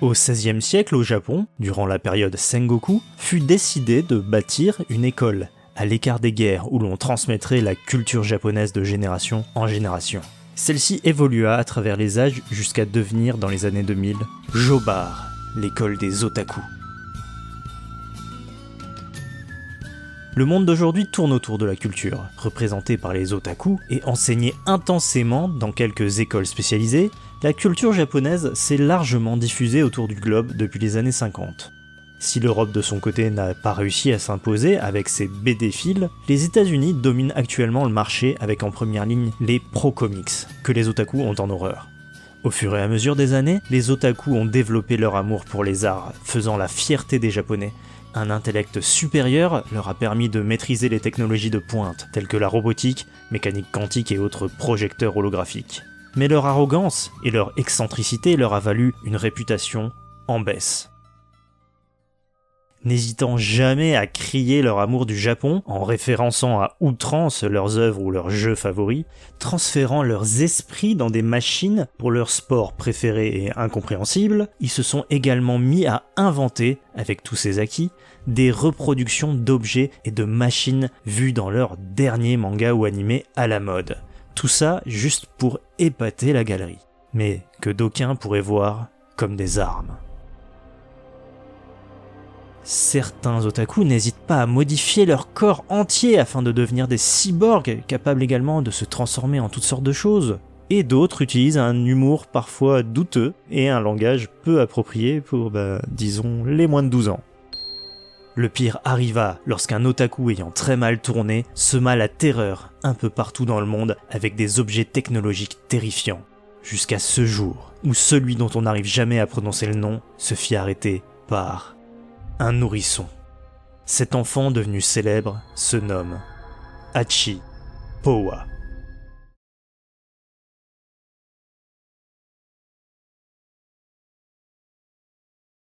Au XVIe siècle, au Japon, durant la période Sengoku, fut décidé de bâtir une école, à l'écart des guerres, où l'on transmettrait la culture japonaise de génération en génération. Celle-ci évolua à travers les âges jusqu'à devenir, dans les années 2000, Jobar, l'école des otaku. Le monde d'aujourd'hui tourne autour de la culture, représentée par les otaku et enseignée intensément dans quelques écoles spécialisées. La culture japonaise s'est largement diffusée autour du globe depuis les années 50. Si l'Europe de son côté n'a pas réussi à s'imposer avec ses BD-files, les États-Unis dominent actuellement le marché avec en première ligne les pro-comics, que les otaku ont en horreur. Au fur et à mesure des années, les otaku ont développé leur amour pour les arts, faisant la fierté des Japonais. Un intellect supérieur leur a permis de maîtriser les technologies de pointe, telles que la robotique, mécanique quantique et autres projecteurs holographiques. Mais leur arrogance et leur excentricité leur a valu une réputation en baisse. N'hésitant jamais à crier leur amour du Japon, en référençant à outrance leurs œuvres ou leurs jeux favoris, transférant leurs esprits dans des machines pour leurs sports préférés et incompréhensibles, ils se sont également mis à inventer, avec tous ces acquis, des reproductions d'objets et de machines vus dans leurs derniers mangas ou animés à la mode. Tout ça juste pour épater la galerie, mais que d'aucuns pourraient voir comme des armes. Certains otaku n'hésitent pas à modifier leur corps entier afin de devenir des cyborgs, capables également de se transformer en toutes sortes de choses. Et d'autres utilisent un humour parfois douteux et un langage peu approprié pour, disons, les moins de 12 ans. Le pire arriva lorsqu'un otaku ayant très mal tourné sema la terreur un peu partout dans le monde avec des objets technologiques terrifiants. Jusqu'à ce jour où celui dont on n'arrive jamais à prononcer le nom se fit arrêter par un nourrisson. Cet enfant devenu célèbre se nomme Hachi Powa.